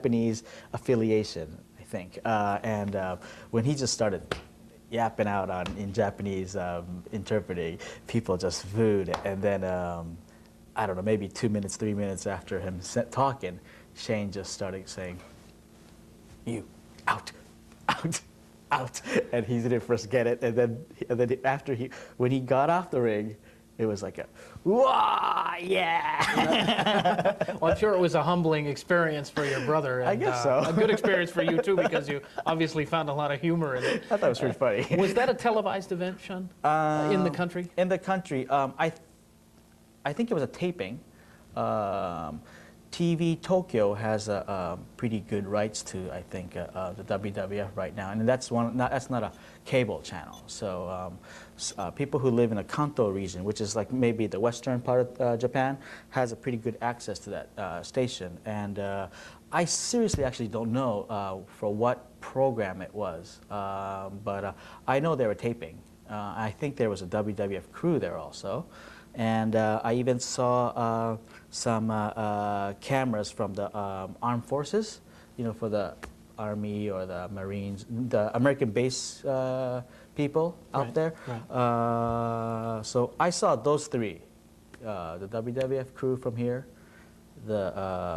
Japanese affiliation, I think. When he just started yapping out in Japanese, interpreting, people just booed. And then, I don't know, maybe 2 minutes, 3 minutes after him talking, Shane just started saying, "You, out, out, out," and he didn't first get it, and then after when he got off the ring, it was like a, "Wah, yeah!" Well, I'm sure it was a humbling experience for your brother. And, I guess so. A good experience for you too, because you obviously found a lot of humor in it. I thought it was pretty funny. Was that a televised event, Shun, in the country? In the country, I think it was a taping. TV Tokyo has pretty good rights to, I think, the WWF right now, and that's not a cable channel. So people who live in the Kanto region, which is like maybe the western part of Japan, has a pretty good access to that station. And I seriously actually don't know for what program it was, but I know they were taping. I think there was a WWF crew there also. And I even saw some cameras from the armed forces, you know, for the Army or the Marines, the American base people out there. Right. So I saw those three, the WWF crew from here, the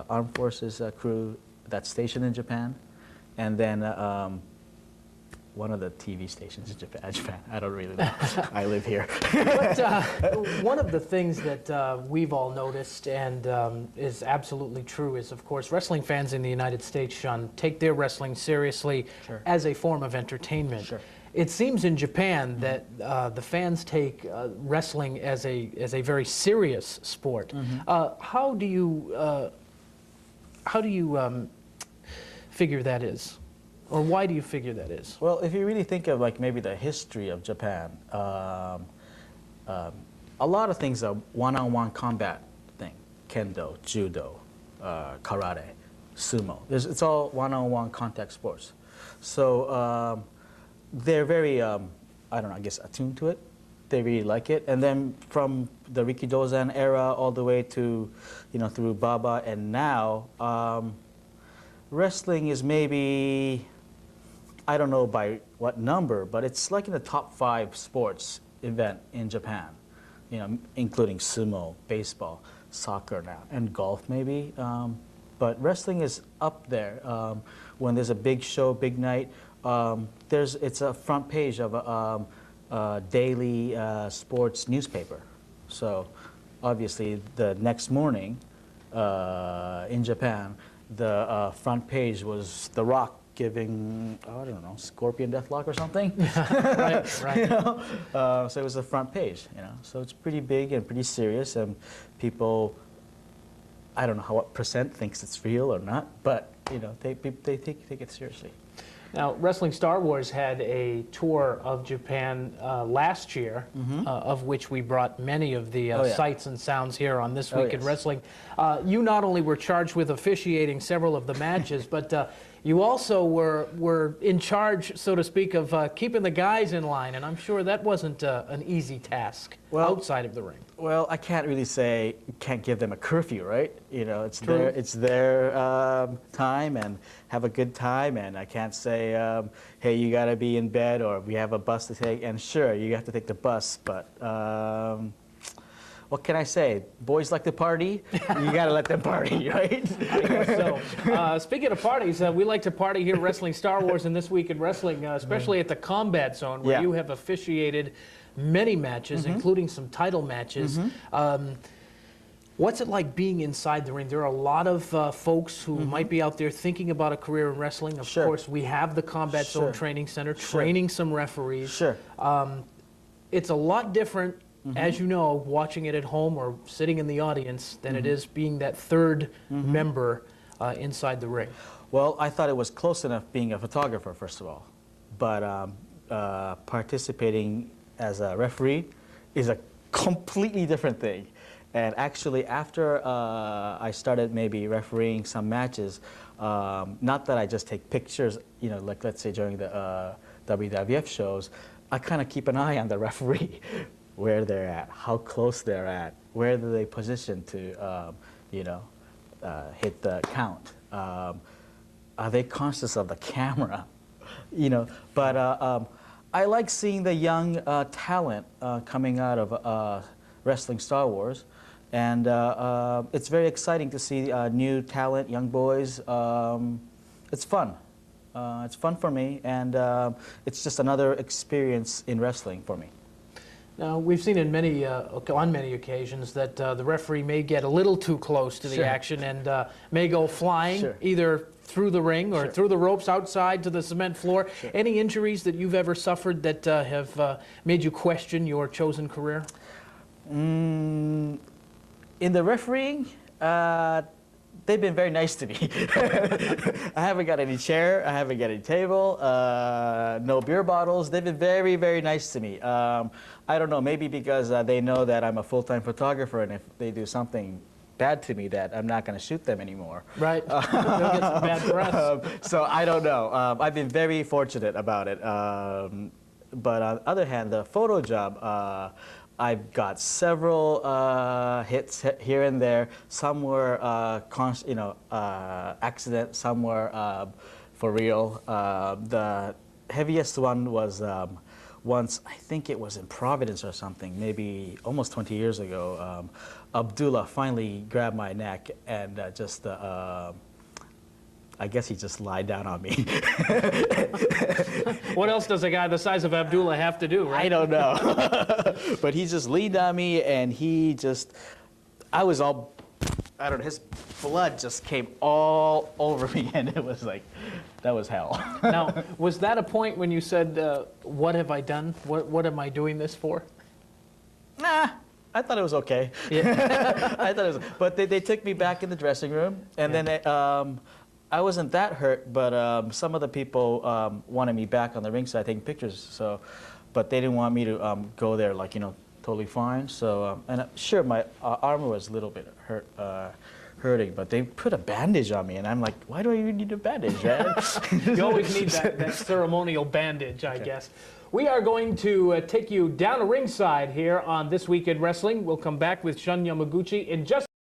armed forces crew that's stationed in Japan, and then one of the TV stations in Japan. I don't really know. I live here. But one of the things that we've all noticed and is absolutely true is, of course, wrestling fans in the United States, Shun, take their wrestling seriously as a form of entertainment. Sure. It seems in Japan that the fans take wrestling as a very serious sport. How do you figure that is? Or why do you figure that is? Well, if you really think of like maybe the history of Japan, a lot of things are one-on-one combat thing. Kendo, judo, karate, sumo. It's all one-on-one contact sports. So they're very, I don't know, I guess attuned to it. They really like it. And then from the Rikidozan era all the way to, you know, through Baba and now, wrestling is maybe, I don't know by what number, but it's like in the top 5 sports event in Japan, you know, including sumo, baseball, soccer now, and golf maybe. But wrestling is up there. When there's a big show, big night, it's a front page of a daily sports newspaper. So obviously the next morning in Japan, the front page was The Rock giving, I don't know, Scorpion Deathlock or something. Right. You know? So it was the front page, you know. So it's pretty big and pretty serious, and people, I don't know what percent thinks it's real or not, but you know, they take it seriously. Now, Wrestling Star Wars had a tour of Japan last year, of which we brought many of the sights and sounds here on This Week in Wrestling. You not only were charged with officiating several of the matches, but you also were in charge, so to speak, of keeping the guys in line, and I'm sure that wasn't an easy task outside of the ring. Well, I can't really say, can't give them a curfew, right? You know, it's their time and have a good time, and I can't say, hey, you got to be in bed or we have a bus to take, and sure, you have to take the bus, but what can I say? Boys like to party. You got to let them party, right? I guess so. Speaking of parties, we like to party here, Wrestling Star Wars, and This Week in Wrestling, especially at the Combat Zone, where you have officiated many matches, including some title matches. What's it like being inside the ring? There are a lot of folks who might be out there thinking about a career in wrestling. Of course, we have the Combat Zone Training Center, training some referees. It's a lot different, as you know, watching it at home or sitting in the audience than it is being that third member inside the ring. Well, I thought it was close enough being a photographer, first of all. But participating as a referee is a completely different thing. And actually, after I started maybe refereeing some matches, not that I just take pictures, you know, like let's say during the WWF shows, I kind of keep an eye on the referee, where they're at, how close they're at, where do they position to, you know, hit the count. are they conscious of the camera? You know, but I like seeing the young talent coming out of Wrestling Star Wars. And it's very exciting to see new talent, young boys. It's fun. It's fun for me, and it's just another experience in wrestling for me. Now, we've seen in on many occasions that the referee may get a little too close to the action and may go flying either through the ring or through the ropes outside to the cement floor. Any injuries that you've ever suffered that have made you question your chosen career? In the refereeing, they've been very nice to me. I haven't got any chair, I haven't got any table, no beer bottles. They've been very, very nice to me. I don't know, maybe because they know that I'm a full-time photographer, and if they do something bad to me, that I'm not going to shoot them anymore. Right. They'll get some bad press. So I don't know. I've been very fortunate about it. But on the other hand, the photo job, I've got several hits here and there. Some were accident, some were for real. The heaviest one was once, I think it was in Providence or something, maybe almost 20 years ago. Abdullah finally grabbed my neck and I guess he just lied down on me. What else does a guy the size of Abdullah have to do, right? I don't know. But he just leaned on me, and I was all, I don't know, his blood just came all over me, and it was like, that was hell. Now, was that a point when you said, what have I done? What am I doing this for? Nah. I thought it was okay. Yeah. I thought it was, but they took me back in the dressing room, and then I wasn't that hurt, but some of the people wanted me back on the ringside taking pictures. So, but they didn't want me to go there like, totally fine. So, and sure, my armor was a little bit hurting, but they put a bandage on me, and I'm like, why do I even need a bandage, man? You always need that ceremonial bandage, I guess. We are going to take you down to ringside here on This Week in Wrestling. We'll come back with Shun Yamaguchi in just